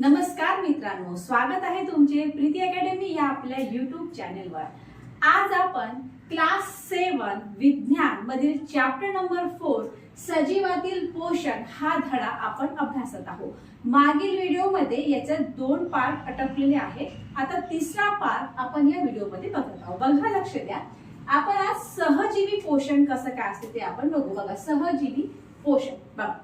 नमस्कार मित्रांनो, स्वागत आहे तुमचे प्रीती अकॅडमी या आपल्या YouTube चॅनेलवर। आज आपण क्लास 7 विज्ञान मधील चॅप्टर नंबर 4 सजीवातील पोषण हा धडा आपण अभ्यासत आहोत। मागील व्हिडिओ मध्ये याचे 2 पार्ट अटकलेले आहेत। आता तिसरा पार्ट आपण या व्हिडिओ मध्ये बघत आहोत। बघा, लक्ष द्या। आपण आज सहजीवी पोषण कसं काय असते ते आपण बघू। बघा, सहजीवी पोषण बघा,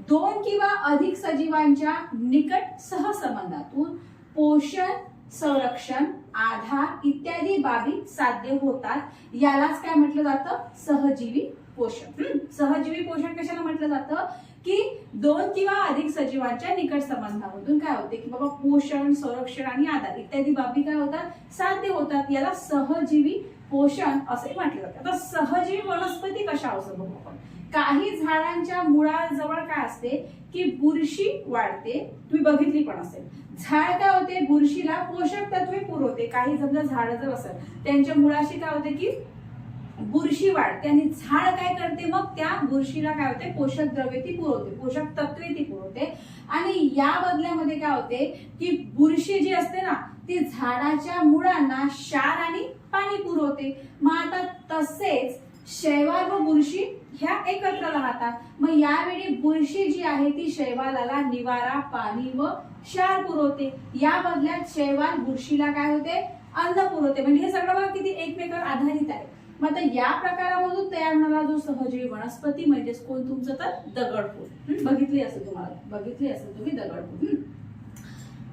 2 किंवा अधिक सजीवांच्या निकट सहसंबंधातून पोषण, संरक्षण, आधार इत्यादी बाबी साध्य होतात। यालाच काय म्हटलं जातं? सहजीवी पोषण। सहजीवी पोषण कशाला म्हटलं जातं? की 2 किंवा अधिक सजीवांच्या निकट संबंधामधून काय होते की बाबा पोषण, संरक्षण आणि आधार इत्यादी बाबी काय होतात? साध्य होतात। याला सहजीवी पोषण असे म्हटले जाते। आता सहजीवी वनस्पती कशा असं बघू आपण। काही झाडांच्या मुळाजवळ काय असते की बुरशी वाढते, तुम्ही बघितली पण असेल। झाड काय होते? बुरशीला पोषक तत्वे पुरवते। काही समजा झाड जर असेल त्यांच्या मुळाशी काय होते की बुरशी वाढते आणि झाड काय करते, मग त्या बुरशीला काय होते? पोषक द्रव्ये ती पुरवते, पोषक तत्वे ती पुरवते। आणि या बदल्यामध्ये काय होते की बुरशी जी असते ना ती झाडाच्या मुळांना क्षार आणि पाणी पुरवते। मग आता तसेच शैवाल व बुरशी ह्या एकत्र राहतात। मग यावेळी बुरशी जी आहे ती शैवालाला निवारा, पाणी व क्षार पुरवते। या बदल्यात शैवाल बुरशीला काय होते? अन्न पुरवते। म्हणजे हे सगळं बघा किती एकमेकांवर आधारित आहे। मग आता या प्रकारामधून तयार होणारा जो सहजीवी वनस्पती म्हणजे कोण? तुमचं तर दगडफूल। बघितली असेल तुम्ही दगडफूल।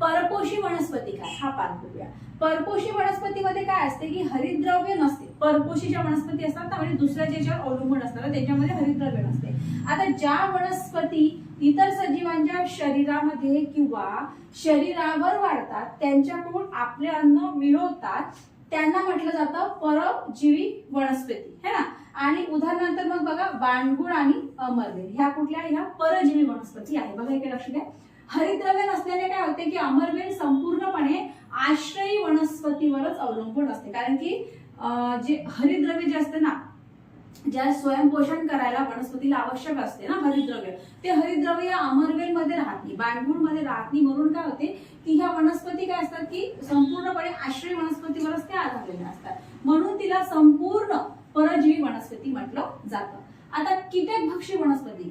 परपोषी वनस्पती काय हा पाठ करूया। परपोषी वनस्पतीमध्ये काय असते की हरितद्रव्य नसते। परपोशीच्या वनस्पती असतात ना, म्हणजे दुसऱ्या ज्याच्यावर अवलंबून असतात त्याच्यामध्ये हरितद्रव्य नसते। आता ज्या वनस्पती इतर सजीवांच्या शरीरामध्ये किंवा शरीरावर वाढतात, त्यांच्याकडून आपले अन्न मिळवतात, त्यांना म्हटलं जातं परजीवी वनस्पती, है ना। आणि उदाहरणार्थ मग बघा, बाणगुळ आणि अमरवेल ह्या कुठल्या? ह्या परजीवी वनस्पती आहे। बघा इकडे लक्ष द्या। हरितद्रव्य नसल्याने काय होते की अमरवेल संपूर्णपणे आश्रयी वनस्पतीवरच अवलंबून असते। कारण की जे हरितद्रव्य जे असते ना, ज्या स्वयंपोषण करायला वनस्पतीला आवश्यक असते ना हरितद्रव्य, ते हरितद्रव्य या अमरवेल मध्ये राहत नाही, बाणगुळ मध्ये राहत नाही। म्हणून काय होते की ह्या वनस्पती काय असतात की संपूर्णपणे आश्रयी वनस्पतीवरच ते आधारलेल्या असतात। म्हणून तिला संपूर्ण परजीवी वनस्पती म्हटलं जातं। आता कीटकभक्षी वनस्पती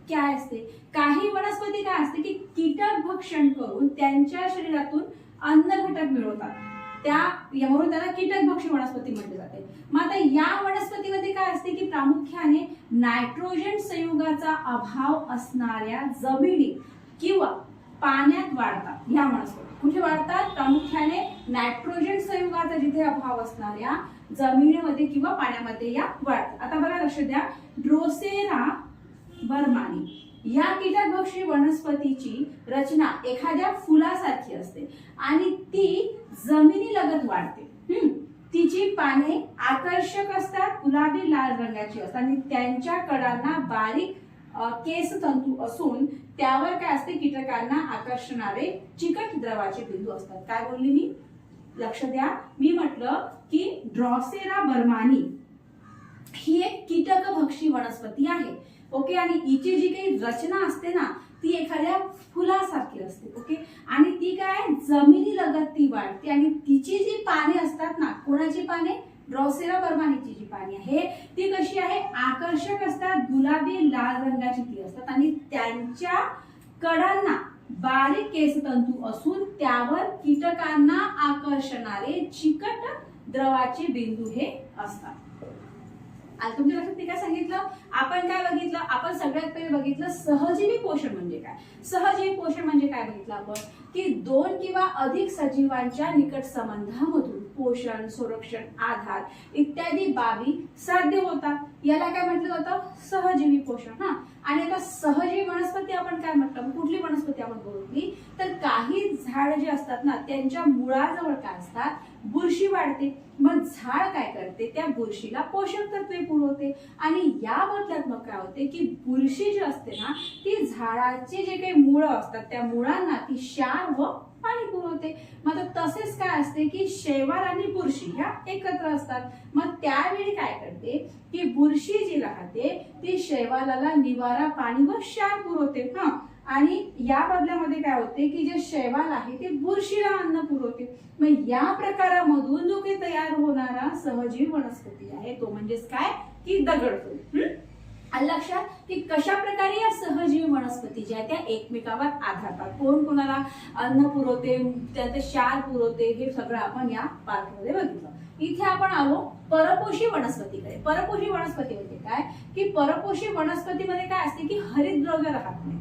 काय असते? काही वनस्पती काय असते की कीटक भक्षण करून त्यांच्या शरीरातून अन्न घटक मिळवतात, म्हणून त्याला कीटकभक्षी वनस्पती म्हटले जाते। मग आता या वनस्पतीमध्ये काय असते की प्रामुख्याने नायट्रोजन संयुगाचा अभाव असणाऱ्या जमिनी किंवा पाण्यात वाढतात। ह्या वनस्पती कुठे वाढतात? प्रामुख्याने नायट्रोजन संयुगाचा जिथे अभाव असणाऱ्या जमिनीमध्ये किंवा पाण्यामध्ये या वाढतात। आता बघा, लक्ष द्या। ड्रोसेरा बर्मानी या कीटकभक्षी वनस्पतीची रचना एखाद्या फुलासारखी असते आणि ती जमिनीलगत वाढते। तिची पाने आकर्षक असतात, गुलाबी लाल रंगाची असतात आणि त्यांच्या कडांना बारीक केसतंतू असून त्यावर काय असते? कीटकांना आकर्षणारे चिकट द्रवाचे बिंदू असतात। काय बोलली मी? लक्ष द्या। मी म्हटलं की ड्रोसेरा बर्मानी ही एक कीटकभक्षी वनस्पती आहे, ओके। आणि हिची जी काही रचना असते ना ती एखाद्या फुलासारखी असते, ओके। आणि ती काय? जमिनीलगत ती वाढते आणि तिची जी पाने असतात ना, कोणाची पाने? ड्रोसेरा बर्मानीची जी पाने आहे ती कशी आहे? आकर्षक असतात, गुलाबी लाल रंगाची ती असतात आणि त्यांच्या कडांना बारीक केसतंतू असून त्यावर कीटकांना आकर्षणारे चिकट द्रवाचे बिंदू हे असतात। आणि तुमच्या लक्षात ते काय सांगितलं? आपण काय बघितलं? आपण सगळ्यात पहिले बघितलं सहजीवी पोषण म्हणजे काय। सहजीवी पोषण म्हणजे काय बघितलं आपण की 2 किंवा अधिक सजीवांच्या निकट संबंधामधून पोषण, संरक्षण, आधार इत्यादी बाबी साध्य होतात। याला काय म्हटलं जातं? सहजीवी पोषण। आणि आता सहजीवी वनस्पती आपण काय म्हटलं? कुठली वनस्पती आपण बघितली तर काही झाड जे असतात ना त्यांच्या मुळाजवळ काय असतात? बुरशी वाढते। मग झाड काय करते? त्या बुरशीला पोषक तत्वे पुरवते आणि या बदल्यात मग काय होते की बुरशी जी असते ना ती झाडाचे जे काही मुळं असतात त्या मुळांना ती क्षार व पाणी पुरवते। मग तसेच काय असते की शैवाल आणि बुरशी ह्या एकत्र असतात। मग त्यावेळी काय करते की बुरशी जी राहते ती शैवालाला निवारा, पाणी व क्षार पुरवते। आणि या बदल्यामध्ये काय होते की जे शैवाल आहे ते बुरशीला अन्न पुरवते. मग या प्रकारामधून जो काही तयार होणारा सहजीवी वनस्पती आहे तो म्हणजेच काय की दगडफूल. आलं लक्षात की कशा प्रकारे या सहजीवी वनस्पती ज्या त्या एकमेकावर आधारतात, कोण कोणाला अन्न पुरवते, त्याचे क्षार पुरवते, हे सगळं आपण या पार्टमध्ये बघितलं. इथे आपण आलो परपोषी वनस्पतीकडे. परपोषी वनस्पती म्हणजे काय की परपोषी वनस्पतीमध्ये काय असते की हरितद्रव्य राहत नाही.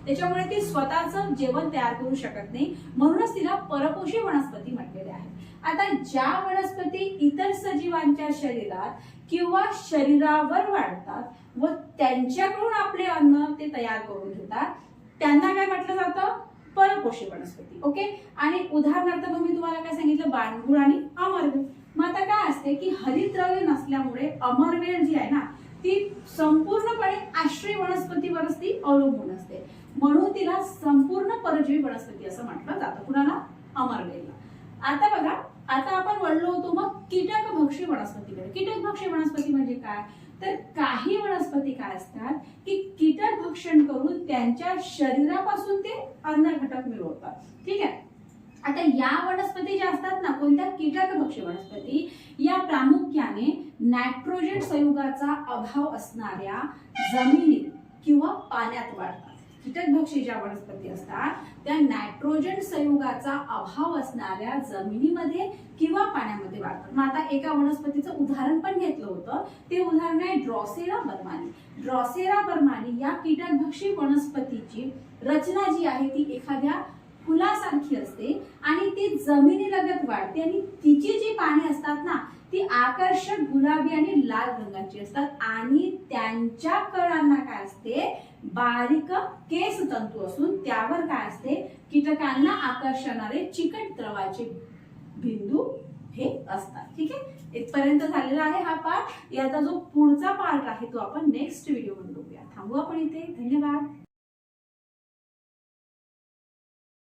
त्याच्यामुळे ती स्वतःचं जेवण तयार करू शकत नाही, म्हणूनच तिला परपोषी वनस्पती म्हटलेले आहे. आता ज्या वनस्पती इतर सजीवांच्या शरीरात किंवा शरीरावर वाढतात व त्यांच्याकडून आपले अन्न ते तयार करून घेतात त्यांना काय म्हटलं जातं परपोषी वनस्पती. ओके. आणि उदाहरणार्थ मी तुम्हाला काय सांगितलं बाणगुळ आणि अमरवेल. मग आता काय असते की हरितद्रव्य नसल्यामुळे अमरवेल जी आहे ना ती संपूर्णपणे आश्रय वनस्पतीवरच ती अवलंबून असते, म्हणून तिला संपूर्ण परजीवी वनस्पती असं म्हटलं जातं. कुणाला अमरवेलला. आता बघा आता आपण वळलो होतो मग कीटकभक्षी वनस्पतीकडे. कीटकभक्षी वनस्पती म्हणजे काय तर काही वनस्पती काय असतात की कीटक भक्षण करून त्यांच्या शरीरापासून ते अन्न घटक मिळवतात. ठीक आहे. आता या वनस्पती ज्या असतात ना कोणत्या कीटकभक्षी वनस्पती या प्रामुख्याने नायट्रोजन संयुगाचा अभाव असणाऱ्या जमिनीत किंवा पाण्यात वाढतात. कीटकभक्षी ज्या वनस्पती असतात त्या नायट्रोजन संयुगाचा अभाव असणाऱ्या जमिनीमध्ये किंवा पाण्यामध्ये वाढतात. मग आता एका वनस्पतीचं उदाहरण पण घेतलं होतं, ते उदाहरण आहे ड्रॉसेरा बर्मानी. ड्रॉसेरा बर्मानी या कीटकभक्षी वनस्पतीची रचना जी आहे ती एखाद्या फुलासारखी असते आणि ती जमिनीलगत वाढते आणि तिची जी पाने असतात ना ती आकर्षक गुलाबी आणि लाल रंगाची असतात आणि त्यांच्या कळांना काय असते बारीक केस तंतू असून त्यावर काय असते कीटकांना आकर्षणारे चिकट द्रवाचे बिंदू हे असतात. ठीक आहे. इथपर्यंत झालेला आहे हा पार्ट. याचा जो पुढचा पार्ट आहे तो आपण नेक्स्ट व्हिडिओ मध्ये बघूया. थांबू आपण इथे. धन्यवाद.